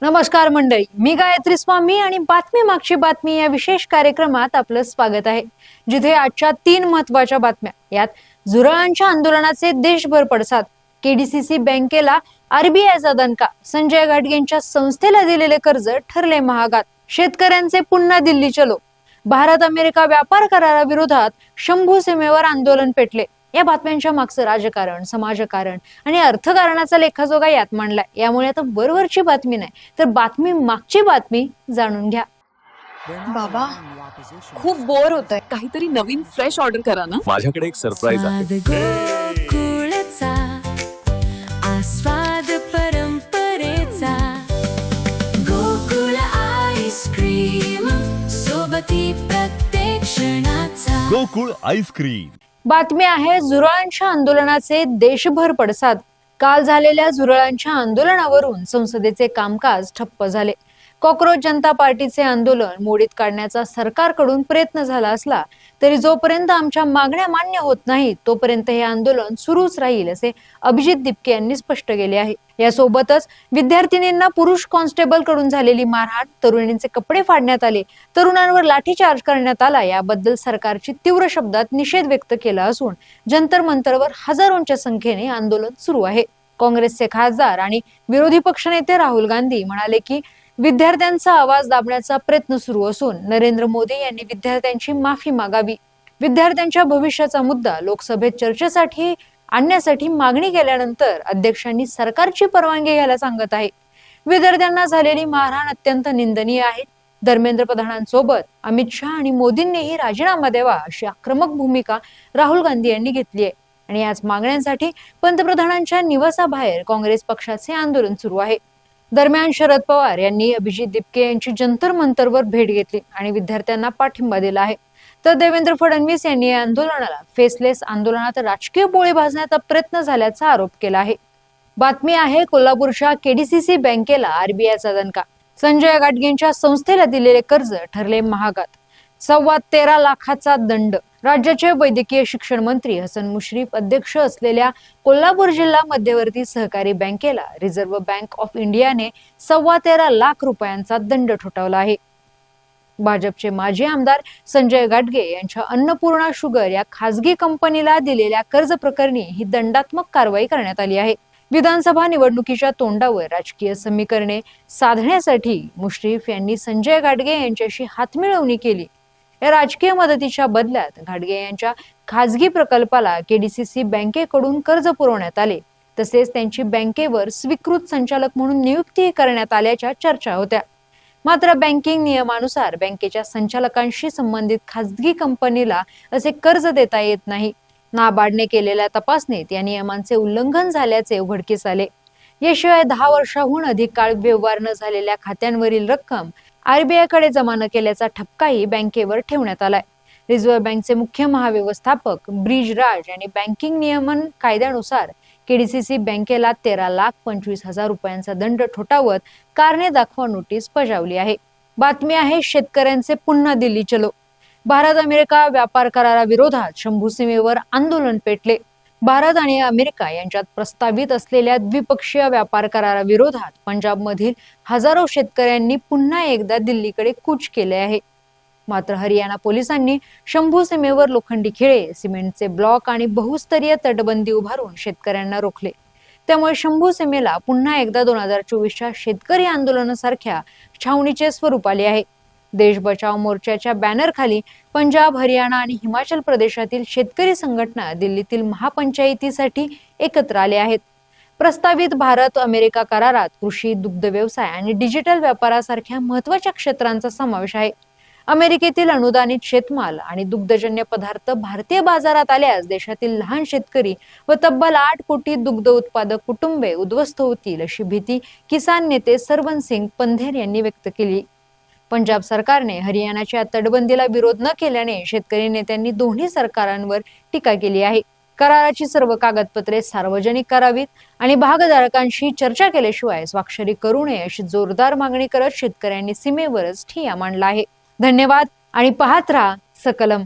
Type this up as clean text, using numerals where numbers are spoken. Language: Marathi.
नमस्कार मंडळी, मी गायत्री स्वामी आणि बातमी मागची बातमी या विशेष कार्यक्रमात आपलं स्वागत आहे, जिथे आजच्या 3 महत्वाच्या बातम्या. यात झुरळांच्या आंदोलनाचे देशभर पडसाद, केडीसीसी बँकेला आरबीआयचा दणका, संजय घाटगेंच्या संस्थेला दिलेले कर्ज ठरले महागात, शेतकऱ्यांचे पुन्हा दिल्ली चलो, भारत अमेरिका व्यापार कराराविरोधात शंभू सीमेवर आंदोलन पेटले. या बातम्यांच्या मागचं राजकारण, समाजकारण आणि अर्थकारणाचा लेखाजोखा यात मांडलाय. यामुळे आता वरवरची बातमी नाही, तर बातमी मागची बातमी जाणून घ्या. बाबा, खूप बोर होतंय. काहीतरी नवीन फ्रेश ऑर्डर करा ना. माझ्याकडे एक सरप्राईज आहे. गोकुळचा आस्वाद परंपरेचा, गोकुळ आईस्क्रीम सोबती प्रत्येक क्षणाचा. गोकुळ आईस्क्रीम. बातमी आहे झुरळांच्या आंदोलनाचे देशभर पडसाद. काल झालेल्या झुरळांच्या आंदोलनावरून संसदेचे कामकाज ठप्प झाले. कॉक्रोच जनता पार्टीचे आंदोलन मोडीत काढण्याचा सरकारकडून प्रयत्न झाला असला तरी जोपर्यंत आमच्या मागण्या मान्य होत नाहीत तोपर्यंत हे आंदोलन सुरूच राहील, असे अभिजित दिपके यांनी स्पष्ट केले आहे. यासोबतच विद्यार्थिनींना पुरुष कॉन्स्टेबल कडून झालेली मारहाण, तरुणींचे कपडे फाडण्यात आले, तरुणांवर लाठीचार्ज करण्यात आला, याबद्दल सरकारची तीव्र शब्दात निषेध व्यक्त केला असून जंतर मंतरवर हजारोंच्या संख्येने आंदोलन सुरू आहे. काँग्रेसचे खासदार आणि विरोधी पक्षनेते राहुल गांधी म्हणाले की विद्यार्थ्यांचा आवाज दाबण्याचा प्रयत्न सुरू असून नरेंद्र मोदी यांनी विद्यार्थ्यांची माफी मागावी. विद्यार्थ्यांच्या भविष्याचा मुद्दा लोकसभेत चर्चेसाठी आणण्यासाठी मागणी केल्यानंतर अध्यक्षांनी सरकारची परवानगी घ्यायला सांगत आहे. विद्यार्थ्यांना झालेली मारहाण अत्यंत निंदनीय आहे. धर्मेंद्र प्रधानांसोबत अमित शहा आणि मोदींनीही राजीनामा द्यावा अशी आक्रमक भूमिका राहुल गांधी यांनी घेतली आहे आणि याच मागण्यांसाठी पंतप्रधानांच्या निवासाबाहेर काँग्रेस पक्षाचे आंदोलन सुरू आहे. दरम्यान शरद पवार यांनी अभिजित दिपके यांची जंतर मंतरवर भेट घेतली आणि विद्यार्थ्यांना पाठिंबा दिला आहे. तर देवेंद्र फडणवीस यांनी या आंदोलनाला फेसलेस आंदोलनात राजकीय पोळी भाजण्याचा प्रयत्न झाल्याचा आरोप केला आहे. बातमी आहे कोल्हापूरच्या केडीसीसी बँकेला आरबीआयचा दणका, संजय घाटगेंच्या संस्थेला दिलेले कर्ज ठरले महागात, 13.25 लाखाचा दंड. राज्याचे वैद्यकीय शिक्षण मंत्री हसन मुश्रीफ अध्यक्ष असलेल्या कोल्हापूर जिल्हा मध्यवर्ती सहकारी बँकेला रिझर्व्ह बँक ऑफ इंडियाने 13.25 लाख रुपयांचा दंड ठोठावला आहे. भाजपचे माजी आमदार संजय घाटगे यांच्या अन्नपूर्णा शुगर या खासगी कंपनीला दिलेल्या कर्ज प्रकरणी ही दंडात्मक कारवाई करण्यात आली आहे. विधानसभा निवडणुकीच्या तोंडावर राजकीय समीकरणे साधण्यासाठी मुश्रीफ यांनी संजय घाटगे यांच्याशी हातमिळवणी केली. या राजकीय मदतीच्या बदल्यात घाटगे यांच्या खासगी प्रकल्पाला केडीसीसी बँकेकडून कर्ज पुरवण्यात आले, तसेच त्यांची बँकेवर स्वीकृत संचालक म्हणून नियुक्ती करण्यात आल्याच्या चर्चा होत्या. मात्र बँकिंग नियमानुसार बँकेच्या संचालकांशी संबंधित खासगी कंपनीला असे कर्ज देता येत नाही. नाबार्डने केलेल्या तपासणीत या नियमांचे उल्लंघन झाल्याचे उघडकीस आले. याशिवाय 10 वर्षांहून अधिक काळ व्यवहार न झालेल्या खात्यांवरील रक्कम आरबीआय कडे जमा न केल्याचा ठपकाही बँकेवर ठेवण्यात आलाय. रिझर्व्ह बँकचे मुख्य महाव्यवस्थापक ब्रिज राज यांनी बँकिंग नियमन कायद्यानुसार केडीसीसी बँकेला 13,25,000 रुपयांचा दंड ठोठावत कारणे दाखवा नोटीस बजावली आहे. बातमी आहे शेतकऱ्यांचे पुन्हा दिल्ली चलो, भारत अमेरिका व्यापार कराराविरोधात शंभू सीमेवर आंदोलन पेटले. भारत आणि अमेरिका यांच्यात प्रस्तावित असलेल्या द्विपक्षीय व्यापार कराराविरोधात पंजाबमधील हजारो शेतकऱ्यांनी पुन्हा एकदा दिल्लीकडे कूच केले आहे. मात्र हरियाणा पोलिसांनी शंभू सीमेवर लोखंडी खिळे, सिमेंटचे ब्लॉक आणि बहुस्तरीय तटबंदी उभारून शेतकऱ्यांना रोखले. त्यामुळे शंभू सीमेला पुन्हा एकदा 2024च्या शेतकरी आंदोलनासारख्या छावणीचे स्वरूप आले आहे. देश बचाव मोर्चाच्या बॅनरखाली पंजाब, हरियाणा आणि हिमाचल प्रदेशातील शेतकरी संघटना दिल्लीतील महापंचायतीसाठी एकत्र आले आहेत. प्रस्तावित भारत अमेरिका करारात कृषी, दुग्ध व्यवसाय आणि डिजिटल व्यापारासारख्या महत्वाच्या क्षेत्रांचा समावेश आहे. अमेरिकेतील अनुदानित शेतमाल आणि दुग्धजन्य पदार्थ भारतीय बाजारात आल्यास देशातील लहान शेतकरी व तब्बल 8 कोटी दुग्ध उत्पादक कुटुंबे उद्ध्वस्त होतील, अशी भीती किसान नेते सरवन सिंग पंधेर यांनी व्यक्त केली. पंजाब सरकारने हरियाणाच्या तटबंदीला विरोध न केल्याने शेतकरी नेत्यांनी दोन्ही सरकारांवर टीका केली आहे. कराराची सर्व कागदपत्रे सार्वजनिक करावीत आणि भागधारकांशी चर्चा केल्याशिवाय स्वाक्षरी करू नये, अशी जोरदार मागणी करत शेतकऱ्यांनी सीमेवरच ठिय्या मांडला आहे. धन्यवाद आणि पाहत रहा सकलम.